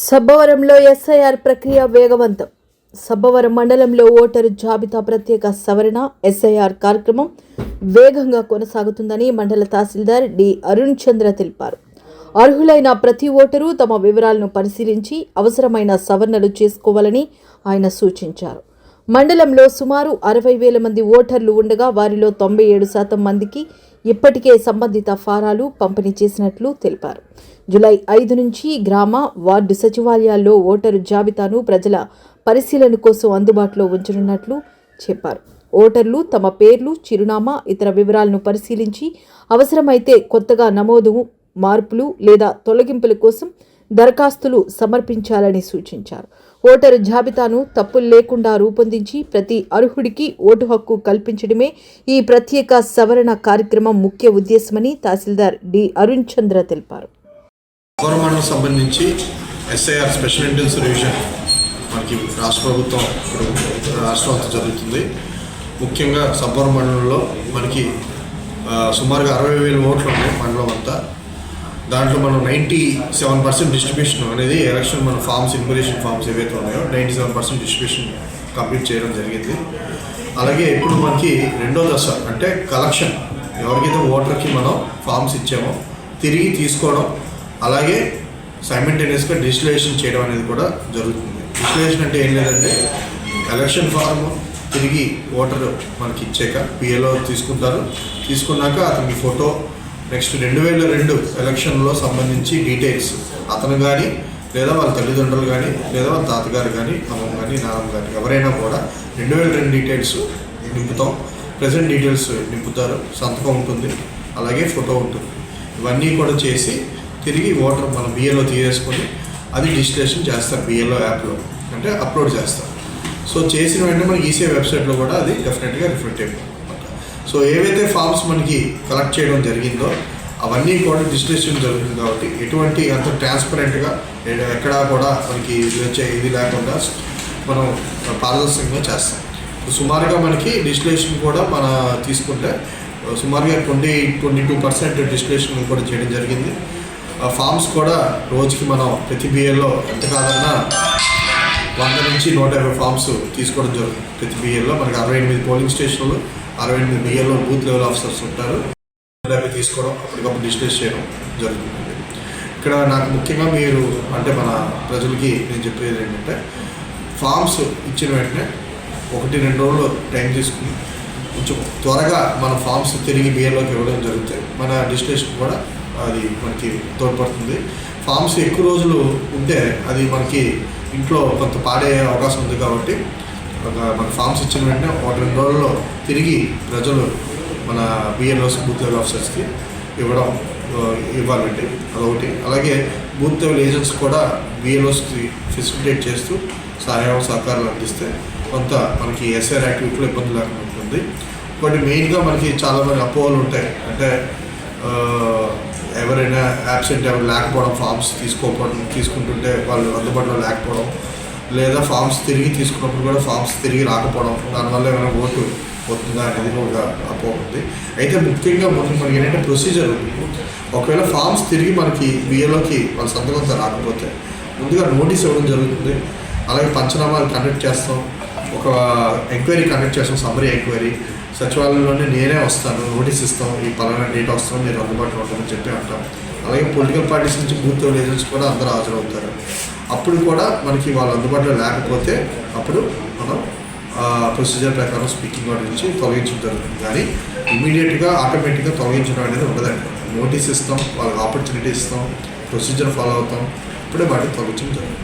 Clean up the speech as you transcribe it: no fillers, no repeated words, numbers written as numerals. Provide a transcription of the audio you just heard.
సబ్బవరంలో SIR ప్రక్రియ వేగవంతం. సబ్బవరం మండలంలో ఓటరు జాబితా ప్రత్యేక సవరణ ఎస్ఐఆర్ కార్యక్రమం వేగంగా కొనసాగుతుందని మండల తహసీల్దార్ డి అరుణ్ చంద్ర తెలిపారు. అర్హులైన ప్రతి ఓటరు తమ వివరాలను పరిశీలించి అవసరమైన సవరణలు చేసుకోవాలని ఆయన సూచించారు. మండలంలో సుమారు 60,000 మంది ఓటర్లు ఉండగా వారిలో 97% మందికి ఇప్పటికే సంబంధిత ఫారాలు పంపిణీ చేసినట్లు తెలిపారు. జూలై 5 నుంచి గ్రామ, వార్డు సచివాలయాల్లో ఓటరు జాబితాను ప్రజల పరిశీలన కోసం అందుబాటులో ఉంచనున్నట్లు చెప్పారు. ఓటర్లు తమ పేర్లు, చిరునామా, ఇతర వివరాలను పరిశీలించి అవసరమైతే కొత్తగా నమోదు, మార్పులు లేదా తొలగింపుల కోసం దరఖాస్తులు సమర్పించాలని సూచించారు. ఓటరు జాబితాను తప్పులు లేకుండా రూపొందించి ప్రతి అర్హుడికి ఓటు హక్కు కల్పించడమే ఈ ప్రత్యేక సవరణ కార్యక్రమం ముఖ్య ఉద్దేశమని తహసీల్దార్ డి అరుణ్ చంద్ర తెలిపారు. గవర్నమెంట్ సంబంధించి ఎస్ఐఆర్ స్పెషల్ ఇంటెన్సివ్ రివిజన్ మనకి రాష్ట్ర ప్రభుత్వం ఇప్పుడు రాష్ట్రంతో జరుగుతుంది. ముఖ్యంగా సబ్బవరం మండలంలో మనకి సుమారుగా 60,000 ఓట్లు ఉన్నాయి మండలం అంతా. దాంట్లో మనం 97% డిస్ట్రిబ్యూషన్ అనేది ఎలక్షన్ మన ఫామ్స్, ఇన్ఫర్మేషన్ ఫామ్స్ ఏవైతే ఉన్నాయో 97% డిస్ట్రిబ్యూషన్ కంప్లీట్ చేయడం జరిగింది. అలాగే ఇప్పుడు మనకి రెండో దశ అంటే కలెక్షన్, ఎవరికైతే ఓటర్కి మనం ఫామ్స్ ఇచ్చామో తిరిగి తీసుకోవడం, అలాగే సైమల్టేనియస్గా డిజిటలైజేషన్ చేయడం అనేది కూడా జరుగుతుంది. డిజిటలైజేషన్ అంటే ఏం లేదంటే ఎలక్షన్ ఫామ్ తిరిగి ఓటర్ మనకి ఇచ్చాక పిఏలో తీసుకుంటారు. తీసుకున్నాక అతనికి ఫోటో, నెక్స్ట్ 2002 ఎలక్షన్లో సంబంధించి డీటెయిల్స్ అతను కానీ లేదా వాళ్ళ తల్లిదండ్రులు కానీ లేదా వాళ్ళ తాతగారు కానీ అమ్మమ్మ కానీ నాన్నమ్మ కానీ ఎవరైనా కూడా 2002 డీటెయిల్స్ నింపుతాం. ప్రజెంట్ డీటెయిల్స్ నింపుతారు, సంతకం ఉంటుంది, అలాగే ఫోటో ఉంటుంది. ఇవన్నీ కూడా చేసి తిరిగి ఓటర్ మన బిఏలో తీసేసుకొని అది డిజిటలైజేషన్ చేస్తారు. బిఏలో యాప్లో అంటే అప్లోడ్ చేస్తారు. సో చేసిన వెంటనే మనకి ఈసీఐ వెబ్సైట్లో కూడా అది డెఫినెట్గా రిఫ్లెక్ట్ అయిపోతుంది. సో ఏవైతే ఫామ్స్ మనకి కలెక్ట్ చేయడం జరిగిందో అవన్నీ కూడా డిజిటలైజేషన్ జరుగుతుంది. కాబట్టి ఎటువంటి అంత ట్రాన్స్పరెంట్గా ఎక్కడా కూడా మనకి ఇది లేకుండా మనం పారదర్శకంగా చేస్తాం. సుమారుగా మనకి డిజిటలైజేషన్ కూడా మన తీసుకుంటే సుమారుగా 22% డిజిటలైజేషన్ కూడా చేయడం జరిగింది. ఫామ్స్ కూడా రోజుకి మనం ప్రతి బిఏలో ఎంత కాదన్నా 100 నుంచి 150 ఫామ్స్ తీసుకోవడం జరుగుతుంది. ప్రతి బిఏలో మనకి 68 పోలింగ్ స్టేషన్లు, 68 బిఏలో బూత్ లెవెల్ ఆఫీసర్స్ ఉంటారు. తీసుకోవడం, అప్పటికప్పుడు డిజిటలైజ్ చేయడం జరుగుతుంది. ఇక్కడ నాకు ముఖ్యంగా మీరు అంటే మన ప్రజలకి నేను చెప్పేది ఏంటంటే ఫామ్స్ ఇచ్చిన వెంటనే 1-2 రోజులు టైం తీసుకుని కొంచెం త్వరగా మన ఫామ్స్ తిరిగి బిఏలోకి ఇవ్వడం జరుగుతాయి. మన డిజిటలైజేషన్ కూడా అది మనకి తోడ్పడుతుంది. ఫామ్స్ ఎక్కువ రోజులు ఉంటే అది మనకి ఇంట్లో కొంత పాడే అవకాశం ఉంది. కాబట్టి మన ఫామ్స్ ఇచ్చిన వెంటనే 1-2 రోజుల్లో తిరిగి ప్రజలు మన బిఎల్ఓస్, బూత్ లెవెల్ ఆఫీసర్స్కి ఇవ్వాలండి. అదొకటి. అలాగే బూత్ లెవెల్ ఏజెంట్స్ కూడా బిఎల్ఓస్కి ఫెసిలిటేట్ చేస్తూ సహాయం సహకారాలు అందిస్తే కొంత మనకి ఎస్ఐఆర్ యాక్టివిటీలో ఇబ్బంది లేకుండా ఉంటుంది. ఇంకోటి మెయిన్గా మనకి చాలామంది అపోహలు ఉంటాయి. అంటే ఎవరైనా యాబ్సెంట్ ఎవరు లేకపోవడం, ఫామ్స్ తీసుకుంటుంటే వాళ్ళు అందుబాటులో లేకపోవడం, లేదా ఫామ్స్ తిరిగి తీసుకున్నప్పుడు కూడా ఫామ్స్ తిరిగి రాకపోవడం, దానివల్ల ఏమైనా ఓటు పోతుందా అనేది ఒక అపోహ ఉంది. అయితే ముఖ్యంగా మనకి ఏంటంటే ప్రొసీజర్ ఉంది. ఒకవేళ ఫామ్స్ తిరిగి మనకి బిఏలోకి వాళ్ళ సంతకంతో రాకపోతే ముందుగా నోటీస్ ఇవ్వడం జరుగుతుంది. అలాగే పంచనామాలు కండక్ట్ చేస్తాం, ఒక ఎంక్వైరీ కండక్ట్ చేస్తాం, సమ్మరీ ఎంక్వైరీ. సచివాలయంలోనే నేనే వస్తాను, నోటీస్ ఇస్తాం, ఈ పలానా డేట్ వస్తాం, మీరు అందుబాటులో ఉంటామని చెప్పి అంటాం. అలాగే పొలిటికల్ పార్టీస్ నుంచి బూత్ లెవెల్ ఏజెంట్స్ కూడా అందరూ హాజరవుతారు. అప్పుడు కూడా మనకి వాళ్ళు అందుబాటులో లేకపోతే అప్పుడు మనం ప్రొసీజర్ ప్రకారం స్పీకింగ్ ఆర్డర్ నుంచి తొలగించడం జరుగుతుంది. కానీ ఇమీడియట్గా ఆటోమేటిక్గా తొలగించడం అనేది ఉండదండి. నోటీస్ ఇస్తాం, వాళ్ళకి ఆపర్చునిటీ ఇస్తాం, ప్రొసీజర్ ఫాలో అవుతాం, ఇప్పుడే వాటిని తొలగించడం జరుగుతుంది.